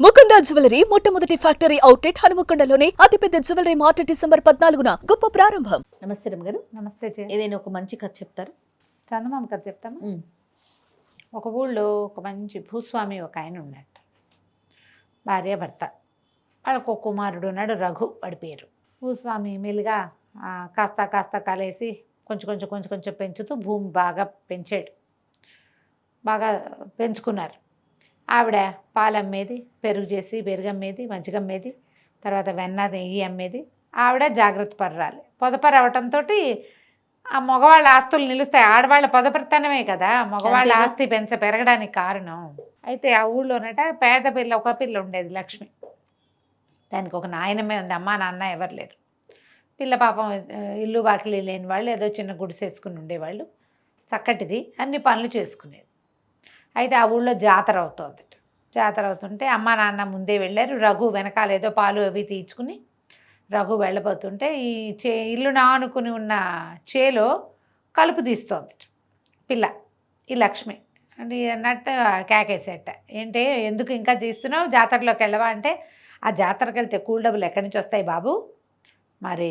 Mukunda jewellery మొట్టమొదటి factory outlet హనుమకొండలోనే అతిపెద్ద jewellery mart December 14న గొప్ప ప్రారంభం. నమస్తే రమ్మగారు. నమస్తే ఏదైనా ఒక మంచి కథ చెప్తారు. చందమామ కథ చెప్తాము. ఒక ఊళ్ళో ఒక మంచి భూస్వామి ఒక ఆయన ఉన్నాడు. భార్య భర్త, వాళ్ళకు ఒక కుమారుడు ఉన్నాడు, రఘు వాడి పేరు. భూస్వామి మెల్లిగా కాస్త కాస్త కాలేసి కొంచెం పెంచుతూ భూమి బాగా పెంచాడు. బాగా పెంచుకున్నారు. ఆవిడ పాలు అమ్మేది, పెరుగు చేసి పెరుగు అమ్మేది, మజ్జిగ అమ్మేది, తర్వాత వెన్న నెయ్యి అమ్మేది. ఆవిడ జాగ్రత్త పర్రాలి. పొదపరు అవటంతో ఆ మగవాళ్ళ ఆస్తులు నిలుస్తాయి. ఆడవాళ్ళ పొదపరితనమే కదా మగవాళ్ళ ఆస్తి పెరగడానికి కారణం. అయితే ఆ ఊళ్ళోనట పేద పిల్ల ఒక పిల్ల ఉండేది, లక్ష్మి. దానికి ఒక నాయనమే ఉంది, అమ్మ నాన్న ఎవరు లేరు. పిల్ల పాపం ఇల్లు వాకిలి లేని వాళ్ళు, ఏదో చిన్న గుడిసేసుకుని ఉండేవాళ్ళు. చక్కటిది, అన్ని పనులు చేసుకునేది. అయితే ఆ ఊళ్ళో జాతర అవుతుంది. జాతర అవుతుంటే అమ్మ నాన్న ముందే వెళ్ళారు. రఘు వెనకాల ఏదో పాలు అవి తీర్చుకుని రఘు వెళ్ళబోతుంటే ఈ ఇల్లు నానుకుని ఉన్న చేలో కలుపు తీస్తోంది పిల్ల, ఈ లక్ష్మి. అంటే అన్నట్టు కేకేసేట, ఏంటి ఎందుకు ఇంకా తీస్తున్నావు, జాతరలోకి వెళ్ళవా అంటే, ఆ జాతరకి వెళ్తే కూల్ డబ్బులు ఎక్కడి నుంచి వస్తాయి బాబు, మరి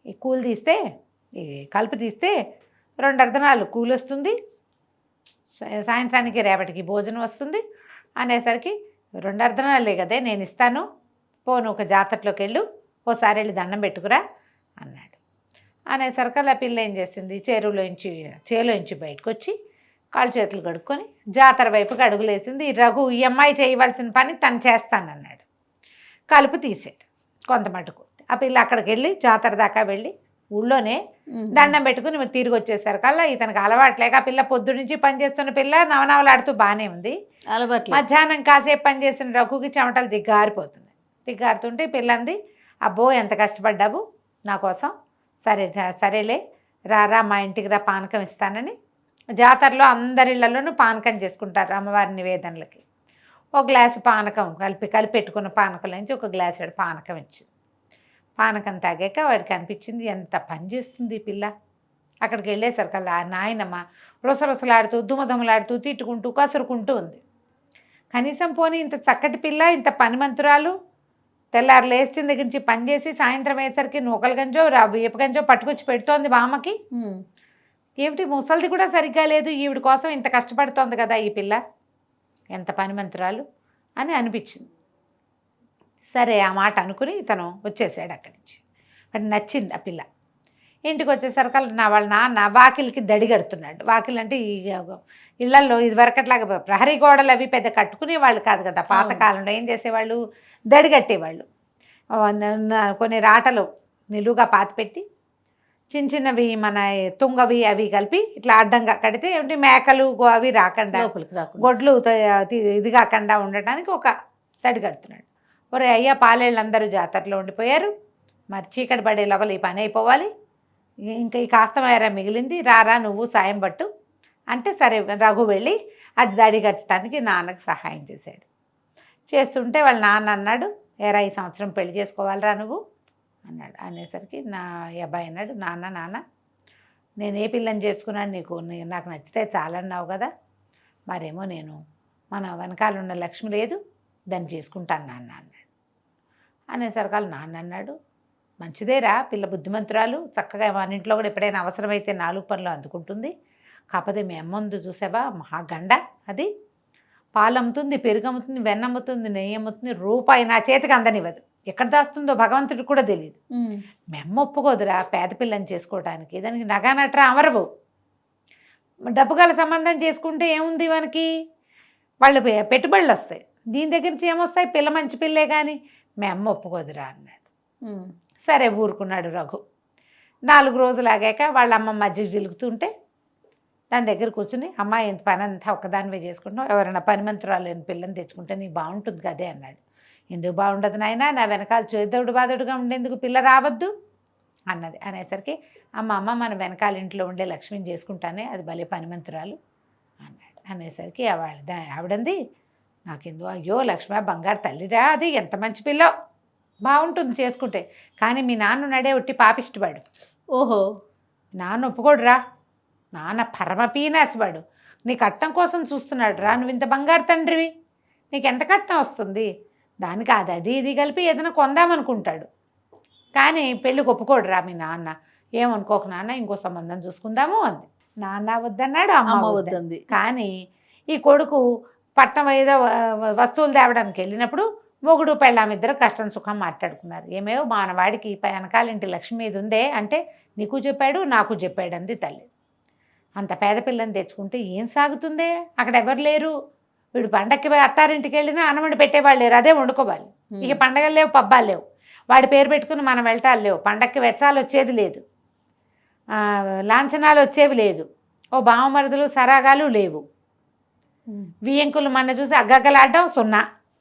ఈ కూల్ తీస్తే, ఈ కలుపు తీస్తే 2 అర్ధనాలు కూలి వస్తుంది, సాయంత్రానికి రేపటికి భోజనం వస్తుంది అనేసరికి 2 అర్ధనాలే కదే నేను ఇస్తాను, పోను ఒక జాతరలోకి వెళ్ళు, ఓసారి వెళ్ళి దండం పెట్టుకురా అన్నాడు. అనేసరికి ఆ పిల్ల ఏం చేసింది, చేలోంచి బయటకు వచ్చి కాళ్ళు చేతులు కడుక్కొని జాతర వైపుకి అడుగులేసింది. రఘు ఈ అమ్మాయి చేయవలసిన పని తను చేస్తానన్నాడు. కలుపు తీసాడు కొంత మటుకు. ఆ పిల్ల అక్కడికి వెళ్ళి జాతర దాకా వెళ్ళి ఊళ్ళోనే దండం పెట్టుకుని తిరిగి వచ్చేసారు కల్లా ఇతనికి అలవాట్లేక, ఆ పిల్ల పొద్దు నుంచి పనిచేస్తున్న పిల్ల నవనవలాడుతూ బాగానే ఉంది. అలవాటు మధ్యాహ్నం కాసేపు పనిచేసిన రఘుకి చెమటలు దిగ్గారుతుంటే పిల్లంది, అబ్బో ఎంత కష్టపడ్డావు నా కోసం, సరేలే రా మా ఇంటికి రా, పానకం ఇస్తానని. జాతరలో అందరిళ్లలోనూ పానకం చేసుకుంటారు అమ్మవారి నివేదనలకి. ఒక గ్లాసు పానకం కలిపెట్టుకున్న పానకంలోంచి ఒక గ్లాసు పానకం ఇచ్చింది. పానకం తాగాక వాడికి అనిపించింది, ఎంత పని చేస్తుంది ఈ పిల్ల. అక్కడికి వెళ్ళేసరికల్లా నాయనమ్మ రుసరుసలాడుతూ దుమదుమలాడుతూ తిట్టుకుంటూ కసురుకుంటూ ఉంది. కనీసం పోనీ ఇంత చక్కటి పిల్ల, ఇంత పనిమంతురాలు, తెల్లారు లేచిన దగ్గర నుంచి పనిచేసి సాయంత్రం అయ్యేసరికి నూకల గంజో బియ్యపు గంజో పట్టుకొచ్చి పెడుతోంది బామ్మకి. ఏమిటి ముసలిది కూడా సరిగ్గా లేదు, ఈవిడ కోసం ఇంత కష్టపడుతోంది కదా ఈ పిల్ల, ఎంత పనిమంతురాలు అని అనిపించింది. సరే ఆ మాట అనుకుని ఇతను వచ్చేసాడు అక్కడి నుంచి. వాడికి నచ్చింది ఆ పిల్ల. ఇంటికి వచ్చేసరికి వాళ్ళ నాన్న వాకిలికి దడి కడుతున్నాడు. వాకిలు అంటే ఈ ఇళ్లల్లో ఇదివరకట్లాగా ప్రహరీ గోడలు అవి పెద్ద కట్టుకునే వాళ్ళు కాదు కదా పాతకాలంలో. ఏం చేసేవాళ్ళు, దడి కట్టేవాళ్ళు. కొన్ని రాటలు నిలువుగా పాతిపెట్టి చిన్నవి మన తుంగవి అవి కలిపి ఇట్లా అడ్డంగా కడితే ఏమిటి మేకలు అవి రాకుండా, గొడ్లు ఇది కాకుండా ఉండటానికి ఒక దడి కడుతున్నాడు. ఒరే అయ్యా, పాలేళ్ళందరూ జాతరలో ఉండిపోయారు, మరి చీకటి పడే లోపల ఈ పని అయిపోవాలి, ఇంకా ఈ కాస్త మేర మిగిలింది, రారా నువ్వు సాయం పట్టు అంటే, సరే రఘు వెళ్ళి అది దడి కట్టడానికి నాన్నకు సహాయం చేశాడు. చేస్తుంటే వాళ్ళ నాన్న అన్నాడు, ఏరా ఈ సంవత్సరం పెళ్లి చేసుకోవాలిరా నువ్వు అన్నాడు. అనేసరికి నా అబ్బాయి అన్నాడు, నాన్న నేను ఏ పిల్లని చేసుకున్నాను, నాకు నచ్చితే చాలన్నావు కదా, మరేమో నేను మన వెనకాల ఉన్న లక్ష్మి లేదు, దాన్ని చేసుకుంటాను నాన్న అన్నాడు. అనేసరికి నాన్న అన్నాడు, మంచిదేరా పిల్ల, బుద్ధిమంతురాలు, చక్కగా మన ఇంట్లో కూడా ఎప్పుడైనా అవసరమైతే 4 పనులు అందుకుంటుంది. కాకపోతే మీ అమ్మ ఉంది చూసావా, మహాగండ, అది పాలు అమ్ముతుంది, పెరుగు అమ్ముతుంది, వెన్న అమ్ముతుంది, నెయ్యి అమ్ముతుంది, రూపాయి నా చేతికి అందనివ్వదు. ఎక్కడ దాస్తుందో భగవంతుడికి కూడా తెలియదు. మీ అమ్మ ఒప్పుకోదురా పేద పిల్లని చేసుకోవడానికి, దానికి నగానట్రా అమరవు. డబ్బు గల సంబంధం చేసుకుంటే ఏముంది, మనకి వాళ్ళు పెట్టుబడులు వస్తాయి, దీని దగ్గర నుంచి ఏమొస్తాయి, పిల్ల మంచి పిల్లే కానీ మీ అమ్మ ఒప్పుకోదురా అన్నాడు. సరే ఊరుకున్నాడు రఘు. 4 రోజులు ఆగాక వాళ్ళ అమ్మ మజ్జిగ జిలుగుతుంటే దాని దగ్గర కూర్చుని, అమ్మ ఎంత పని అంతా ఒక్కదానివే చేసుకుంటున్నావు, ఎవరైనా పనిమంతురాలు లేని పిల్లని తెచ్చుకుంటే నీకు బాగుంటుంది కదే అన్నాడు. ఎందుకు బాగుండదు నాయన, నా వెనకాల చేదోడు బాదోడుగా ఉండేందుకు పిల్ల రావద్దు అన్నది. అనేసరికి అమ్మ మన వెనకాల ఇంట్లో ఉండే లక్ష్మిని చేసుకుంటానే, అది భలే పనిమంతురాలు అన్నాడు. అనేసరికి ఆవిడంది, నాకెందుకు, అయ్యో లక్ష్మి బంగారు తల్లిరా, అది ఎంత మంచి పిల్లో, బాగుంటుంది చేసుకుంటే, కానీ మీ నాన్న నడే ఒట్టి పాపిష్టవాడు. ఓహో, నాన్న ఒప్పుకోడురా, నాన్న పరమ పీనాసివాడు, నీ కట్నం కోసం చూస్తున్నాడు రా, నువ్వు ఇంత బంగారు తండ్రివి, నీకు ఎంత కట్నం వస్తుంది, దానికి అది ఇది కలిపి ఏదైనా కొందామనుకుంటాడు. కానీ పెళ్ళికి ఒప్పుకోడు రా మీ నాన్న. ఏమనుకోకు నాన్న, ఇంకో సంబంధం చూసుకుందాము అంది. నాన్న వద్దన్నాడు, అమ్మ అమ్మ వద్దంది. వద్దంది. కానీ ఈ కొడుకు పట్నం ఏదో వస్తువులు తేవడానికి వెళ్ళినప్పుడు మొగుడు పెళ్ళాం ఇద్దరు కష్టం సుఖం మాట్లాడుకున్నారు. ఏమేవో మానవాడికి వెనకాలింటి లక్ష్మి మీద ఉందే అంటే నీకు చెప్పాడు నాకు చెప్పాడు అంది తల్లి. అంత పేద పిల్లని తెచ్చుకుంటే ఏం సాగుతుందే, అక్కడ ఎవరు లేరు. వీడు పండక్కి అత్తారింటికి వెళ్ళినా అన్నమండి పెట్టేవాళ్ళు లేరు, అదే వండుకోవాలి. ఇక పండగలు లేవు, పబ్బాలు లేవు, వాడి పేరు పెట్టుకుని మనం వెళ్తాలు లేవు, పండక్కి వెచ్చాలు వచ్చేది లేదు, లాంఛనాలు వచ్చేవి లేదు, ఓ బావమరుదులు సరాగాలు లేవు. వియంకులు మన చూసి అగ్గగ్గలాడడం సున్నా,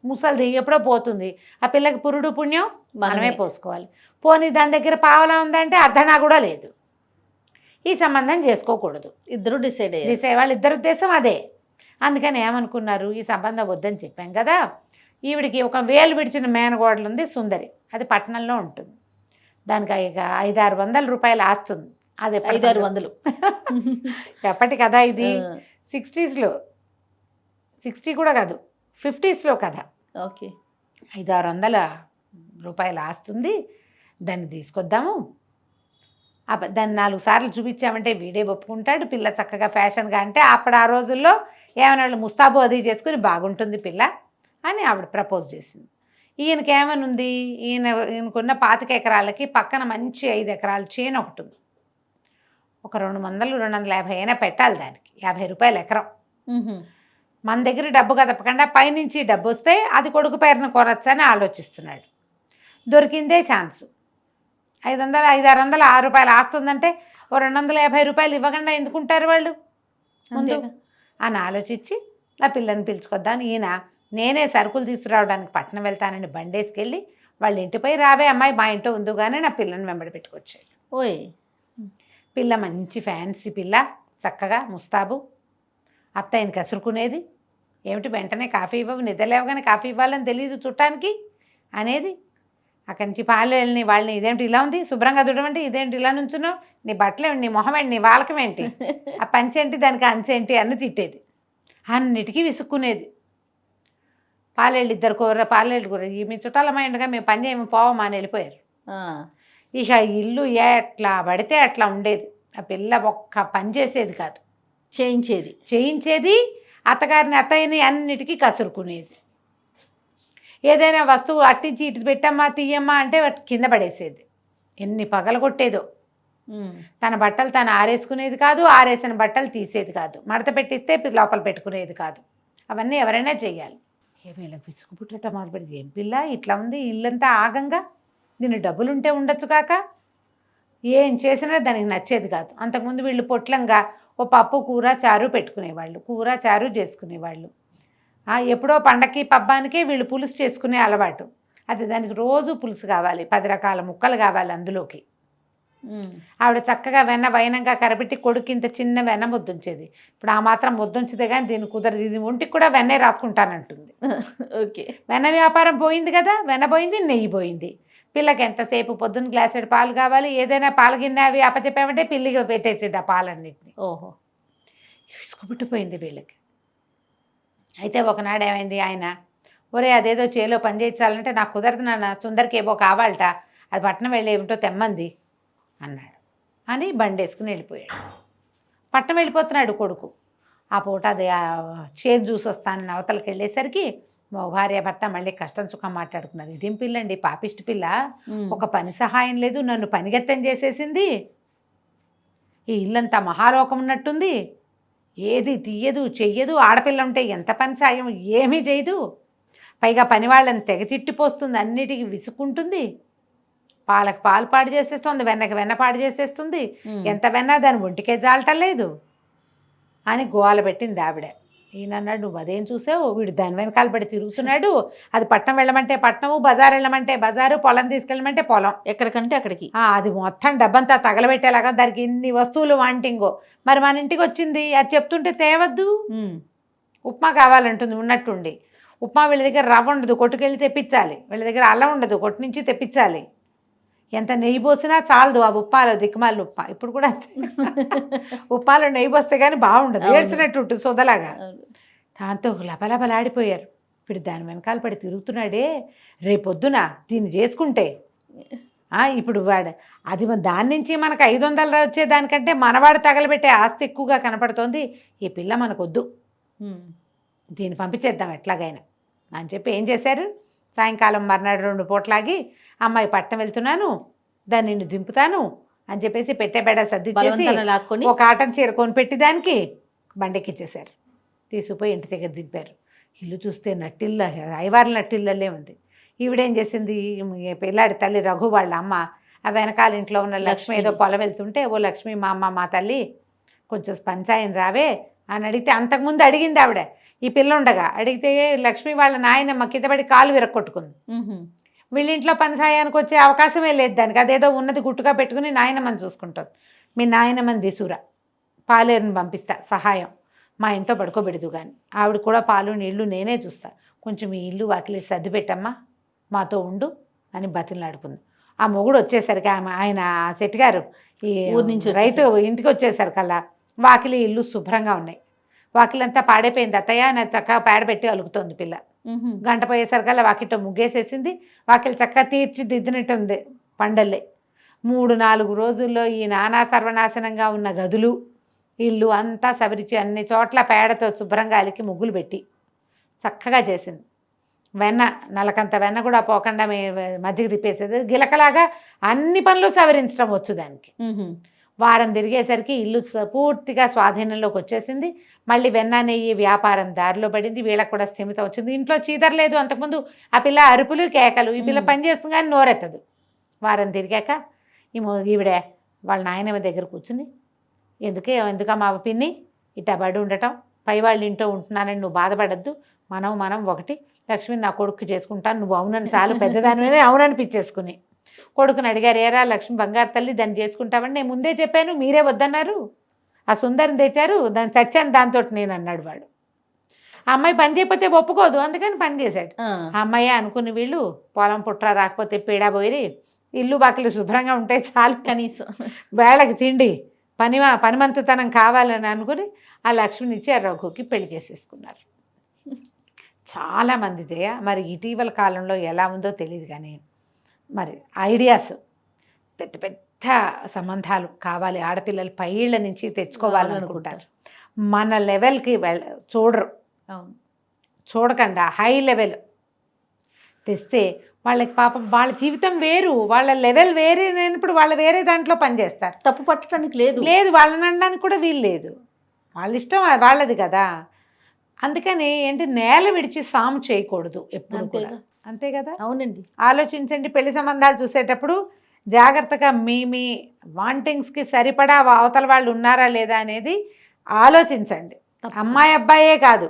ముసలిది ఎప్పుడో పోతుంది. ఆ పిల్లకి పురుడు పుణ్యం మనమే పోసుకోవాలి. పోనీ దాని దగ్గర పావలా ఉందంటే అర్ధనా కూడా లేదు. ఈ సంబంధం చేసుకోకూడదు. ఇద్దరు డిసైడ్ వాళ్ళ ఇద్దరు ఉద్దేశం అదే. అందుకని ఏమనుకున్నారు, ఈ సంబంధం వద్దని చెప్పాం కదా, ఈవిడికి ఒక వేలు విడిచిన మేనగోడలు ఉంది సుందరి, అది పట్టణంలో ఉంటుంది. దానికి ఇక 500-600 రూపాయలు ఆస్తుంది. అది 500-600 ఎప్పటి కదా ఇది, 60s, 60 కూడా కాదు 50s కదా. ఓకే, 500-600 రూపాయలు ఆస్తుంది. దాన్ని తీసుకొద్దాము, దాన్ని 4 సార్లు చూపించామంటే వీడే ఒప్పుకుంటాడు. పిల్ల చక్కగా ఫ్యాషన్గా, అంటే అప్పుడు ఆ రోజుల్లో ఏమైనా వాళ్ళు ముస్తాబు అది చేసుకుని బాగుంటుంది పిల్ల అని ఆవిడ ప్రపోజ్ చేసింది. ఈయనకి ఏమనుంది, ఈయనకున్న 25 ఎకరాలకి పక్కన మంచి 5 ఎకరాల చేను ఒకటి ఉంది. ఒక 200-250 అయినా పెట్టాలి దానికి, 50 రూపాయలు ఎకరం. మన దగ్గర డబ్బు కదపకుండా పైనుంచి డబ్బు వస్తే అది కొడుకు పేరున కొనొచ్చని ఆలోచిస్తున్నాడు. దొరికిందే ఛాన్సు. 500-600 6 రూపాయలు ఆస్తుందంటే ఓ 250 రూపాయలు ఇవ్వకుండా ఎందుకుంటారు వాళ్ళు ముందు అని ఆలోచించి ఆ పిల్లని పిలుచుకొద్దాను. ఈయన నేనే సరుకులు తీసుకురావడానికి పట్టణం వెళ్తానని బండేసుకెళ్ళి వాళ్ళ ఇంటిపై రావే అమ్మాయి మా ఇంట్లో ఉందిగానే నా పిల్లని వెంబడి పెట్టుకొచ్చాడు. ఓయ్, పిల్ల మంచి ఫ్యాన్సీ పిల్ల, చక్కగా ముస్తాబు, అత్త ఆయన కసురుకునేది. ఏమిటి వెంటనే కాఫీ ఇవ్వవు, నిద్రలేవగానే కాఫీ ఇవ్వాలని తెలియదు చుట్టానికి అనేది. అక్కడి నుంచి పాలెళ్ళని వాళ్ళని, ఇదేంటి ఇలా ఉంది, శుభ్రంగా దుడమంటే ఇదేంటి ఇలా నుంచున్నావు, నీ బట్టలేంటి, నీ మొహం ఏంటి, నీ వాలకం ఏంటి, ఆ పంచేంటి, దానికి అంచేంటి అని తిట్టేది. అన్నిటికీ విసుక్కునేది. పాలేళ్ళు ఇద్దరు పాలేళ్ళు కూర మీ చుట్టాలమైండగా మేము పని చేయము పోవమా అని వెళ్ళిపోయారు. ఇక ఇల్లు ఎట్లా పడితే అట్లా ఉండేది. ఆ పిల్ల ఒక్క పని చేసేది కాదు, చేయించేది. అత్తగారిని అత్తయ్యని అన్నిటికీ కసురుకునేది. ఏదైనా వస్తువు అట్టించి ఇటు పెట్టమ్మా తీయమ్మా అంటే కింద పడేసేది. ఎన్ని పగలు కొట్టేదో. తన బట్టలు తను ఆరేసుకునేది కాదు, ఆరేసిన బట్టలు తీసేది కాదు, మడత పెట్టిస్తే లోపల పెట్టుకునేది కాదు. అవన్నీ ఎవరైనా చెయ్యాలి. వీళ్ళకి విసుగు పుట్టట మొదలుపెట్టి, ఏం పిల్ల ఇట్లా ఉంది, ఇల్లంతా ఆగంగా, దీని డబ్బులుంటే ఉండొచ్చు కాక, ఏం చేసినా దానికి నచ్చేది కాదు. అంతకుముందు వీళ్ళు పొట్లంగా ఓ పప్పు కూర చారు పెట్టుకునేవాళ్ళు, కూర చారు చేసుకునేవాళ్ళు. ఎప్పుడో పండక్కి పబ్బానికే వీళ్ళు పులుసు చేసుకునే అలవాటు. అది దానికి రోజు పులుసు కావాలి, 10 రకాల ముక్కలు కావాలి అందులోకి. ఆవిడ చక్కగా వెన్న వైనంగా కరపెట్టి కొడుకు ఇంత చిన్న వెన్న ముద్దుంచేది. ఇప్పుడు ఆ మాత్రం ముద్దుంచితే కానీ దీన్ని కుదరదు, ఇది ఒంటికి కూడా వెన్నే రాసుకుంటానంటుంది. ఓకే, వెన్న వ్యాపారం పోయింది కదా, వెన్న పోయింది, నెయ్యి పోయింది. పిల్లకి ఎంతసేపు పొద్దున్న గ్లాసెడ్ పాలు కావాలి, ఏదైనా పాలు గిన్నె అవి అప్పచెప్పామంటే పిల్లిగా పెట్టేసేది ఆ పాలన్నింటినీ. ఓహో, విసుగుపుట్టిపోయింది వీళ్ళకి. అయితే ఒకనాడు ఏమైంది, ఆయన ఒరే అదేదో చేలో పని చేయించాలంటే నాకు కుదరదు నాన్న, సుందరికి ఏవో కావాలట, అది పట్నం వెళ్ళి ఏమిటో తెమ్మంది అన్నాడు అని బండేసుకుని వెళ్ళిపోయాడు. పట్నం వెళ్ళిపోతున్నాడు కొడుకు. ఆ పూట అది చేదు చూసి వస్తానని అవతలకి వెళ్ళేసరికి మా భార్య భర్త మళ్ళీ కష్టం సుఖం మాట్లాడుకున్నారు. ఇదేం పిల్లండి, పాపిష్టి పిల్ల, ఒక పని సహాయం లేదు, నన్ను పనిగెత్తం చేసేసింది, ఈ ఇల్లంతా మహాలోకం ఉన్నట్టుంది, ఏది తీయదు చెయ్యదు, ఆడపిల్ల ఉంటే ఎంత పని సాయం ఏమీ చేయదు, పైగా పని వాళ్ళని తెగ తిట్టిపోస్తుంది, అన్నిటికీ విసుక్కుంటుంది, పాలకు పాలు పాడు చేసేస్తుంది, వెన్నకి వెన్న పాడు చేసేస్తుంది, ఎంత వెన్నా దాని ఒంటికే జాలటం లేదు అని గోల పెట్టింది ఆవిడ. ఈయనన్నాడు, నువ్వు అదేం చూసావు, వీడు దాని వెనకాల పడి తిరుగుతున్నాడు, అది పట్నం వెళ్ళమంటే పట్నము, బజారు వెళ్ళమంటే బజారు, పొలం తీసుకెళ్ళమంటే పొలం, ఎక్కడికంటే అక్కడికి. అది మొత్తం డబ్బంతా తగలబెట్టేలాగా దానికి ఇన్ని వస్తువులు వాంటింగో. మరి మన ఇంటికి వచ్చింది, అది చెప్తుంటే తేవద్దు, ఉప్మా కావాలంటుంది ఉన్నట్టుండి. ఉప్మా వీళ్ళ దగ్గర రవ్వ ఉండదు, కొట్టుకెళ్ళి తెప్పించాలి, వీళ్ళ దగ్గర అల్లం ఉండదు, కొట్టు నుంచి తెప్పించాలి, ఎంత నెయ్యి పోసినా చాలదు ఆ ఉప్మాలో, దిక్కుమాలి ఉప్మా. ఇప్పుడు కూడా ఉప్మాలో నెయ్యి పోస్తే కానీ బాగుండదు, ఏడ్చినట్టు సొదలాగా. దాంతో లబలబలాడిపోయారు. ఇప్పుడు దాని వెనకాల పడి తిరుగుతున్నాడే, రేపొద్దున దీన్ని చేసుకుంటే ఇప్పుడు వాడు అది దాని నుంచి మనకు 500 వచ్చేదానికంటే మనవాడు తగలబెట్టే ఆస్తి ఎక్కువగా కనపడుతోంది. ఈ పిల్ల మనకొద్దు, దీన్ని పంపించేద్దాం ఎట్లాగైనా అని చెప్పి ఏం చేశారు, సాయంకాలం మర్నాడు 2 పూటలాగి అమ్మాయి పట్టణం వెళ్తున్నాను, దాన్ని నిన్ను దింపుతాను అని చెప్పేసి పెట్టే బెడ సర్ది లాక్కొని ఒక కాటన్ చీర కొనిపెట్టి దానికి బండెక్కిచ్చేశారు. తీసుకుపోయి ఇంటి దగ్గర దింపారు. ఇల్లు చూస్తే నట్టిల్ల, ఐవార్ల నట్టిల్లలే ఉంది. ఈవిడేం చేసింది, పిల్లాడి తల్లి రఘు వాళ్ళ అమ్మ ఆ వెనకాల ఇంట్లో ఉన్న లక్ష్మి ఏదో పొలం వెళ్తుంటే, ఓ లక్ష్మి మా అమ్మ మా తల్లి కొంచెం పంచాయని రావే అని అడిగితే, అంతకుముందు అడిగింది ఆవిడ ఈ పిల్ల ఉండగా. అడిగితే లక్ష్మి వాళ్ళ నాయనమ్మ కిందపడి కాలు విరక్కొట్టుకుంది. వీళ్ళింట్లో పని సాయానికి వచ్చే అవకాశమే లేదు దానికి. అదేదో ఉన్నది గుట్టుగా పెట్టుకుని నాయనమ్మని చూసుకుంటుంది. మీ నాయనమ్మని తీసుకురా, పాలేరుని పంపిస్తా సహాయం, మా ఇంట్లో పడుకోబెడదు కానీ ఆవిడ కూడా పాలు నీళ్లు నేనే చూస్తా, కొంచెం ఈ ఇల్లు వాకిలి సర్ది పెట్టమ్మా, మాతో ఉండు అని బతిలాడుకుంది. ఆ మొగుడు వచ్చేసరికి ఆయన శెట్టి గారు ఈ ఊరి నుంచి రైతు ఇంటికి వచ్చేసరి కల్లా వాకిలి ఇల్లు శుభ్రంగా ఉన్నాయి. వాకిలంతా పాడైపోయింది. అత్తయ్య నా చక్కగా పేడ పెట్టి అలుగుతోంది పిల్ల. గంట పోయేసరికల్లా వాకిట్లో ముగ్గేసేసింది. వాకిలి చక్కగా తీర్చిదిద్దినట్టుంది పండల్లే. 3-4 రోజుల్లో ఈ నానా సర్వనాశనంగా ఉన్న గదులు ఇల్లు అంతా సవరించి అన్ని చోట్ల పేడతో శుభ్రంగా అలికి ముగ్గులు పెట్టి చక్కగా చేసింది. వెన్న నలకంత వెన్న కూడా పోకుండా మజ్జిగ తిప్పేసేది. గిలకలాగా అన్ని పనులు సవరించడం వచ్చు దానికి. వారం తిరిగేసరికి ఇల్లు పూర్తిగా స్వాధీనంలోకి వచ్చేసింది. మళ్ళీ వెన్న నెయ్యి వ్యాపారం దారిలో పడింది. వీళ్ళకి కూడా స్థిమితం వచ్చింది. ఇంట్లో చీదరలేదు. అంతకుముందు ఆ పిల్ల అరుపులు కేకలు, ఈ పిల్ల పని చేస్తుంది కానీ నోరెత్తదు. వారం తిరిగాక ఈవిడే వాళ్ళ నాయనమ్మ దగ్గర కూర్చుని, ఎందుకమ్మా పిన్ని ఇట్టా పడి ఉండటం, పై వాళ్ళ ఇంట్లో ఉంటున్నానని నువ్వు బాధపడద్దు, మనం ఒకటి, లక్ష్మిని నా కొడుకు చేసుకుంటాను, నువ్వు అవునని చాలు పెద్దదాని మీద అవుననిపించేసుకుని కొడుకుని అడిగారు, ఏరా లక్ష్మి బంగారు తల్లి దాన్ని చేసుకుంటామని నేను ముందే చెప్పాను, మీరే వద్దన్నారు, ఆ సుందరిని తెచ్చారు, దాన్ని చచ్చాను దాంతో నేను అన్నాడు వాడు. ఆ అమ్మాయి పని చేయకపోతే ఒప్పుకోదు, అందుకని పని చేశాడు. ఆ అమ్మాయి అనుకుని వీళ్ళు పొలం పుట్ర రాకపోతే పీడా పోయి ఇల్లు బాకిలు శుభ్రంగా ఉంటే చాలు, కనీసం వేళకి తిండి పనిమంతతనం కావాలని అనుకుని ఆ లక్ష్మిని ఇచ్చి ఆ రఘుకి పెళ్లి చేసేసుకున్నారు. చాలామంది జయ మరి ఇటీవల కాలంలో ఎలా ఉందో తెలియదు కానీ మరి ఐడియాస్ పెద్ద పెద్ద సంబంధాలు కావాలి, ఆడపిల్లలు పైళ్ళ నుంచి తెచ్చుకోవాలనుకుంటారు. మన లెవెల్కి చూడరు, చూడకుండా హై లెవెల్ తెస్తే వాళ్ళకి పాపం వాళ్ళ జీవితం వేరు, వాళ్ళ లెవెల్ వేరే లేనప్పుడు వాళ్ళు వేరే దాంట్లో పనిచేస్తారు. తప్పు పట్టడానికి లేదు, వాళ్ళని అనడానికి కూడా వీలు లేదు, వాళ్ళ ఇష్టం వాళ్ళది కదా. అందుకని ఏంటి నేల విడిచి సాము చేయకూడదు ఎప్పుడు కూడా, అంతే కదా. అవునండి, ఆలోచించండి. పెళ్లి సంబంధాలు చూసేటప్పుడు జాగ్రత్తగా మీ వాంటింగ్స్కి సరిపడా అవతల వాళ్ళు ఉన్నారా లేదా అనేది ఆలోచించండి. అమ్మాయి అబ్బాయే కాదు,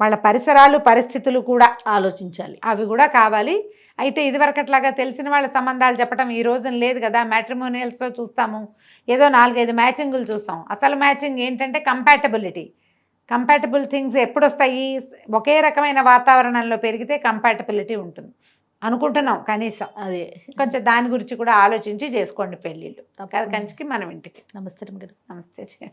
వాళ్ళ పరిసరాలు పరిస్థితులు కూడా ఆలోచించాలి, అవి కూడా కావాలి. అయితే ఇదివరకట్లాగా తెలిసిన వాళ్ళ సంబంధాలు చెప్పడం ఈ రోజున లేదు కదా. మ్యాట్రిమోనియల్స్లో చూస్తాము, ఏదో 4-5 మ్యాచింగులు చూస్తాం. అసలు మ్యాచింగ్ ఏంటంటే కంపాటబిలిటీ. కంపాటబుల్ థింగ్స్ ఎప్పుడు వస్తాయి, ఒకే రకమైన వాతావరణంలో పెరిగితే కంపాటబిలిటీ ఉంటుంది అనుకుంటున్నాం. కనీసం అదే కొంచెం దాని గురించి కూడా ఆలోచించి చేసుకోండి పెళ్ళిళ్ళు. కంచికి మనం ఇంటికి. నమస్తే. నమస్తే.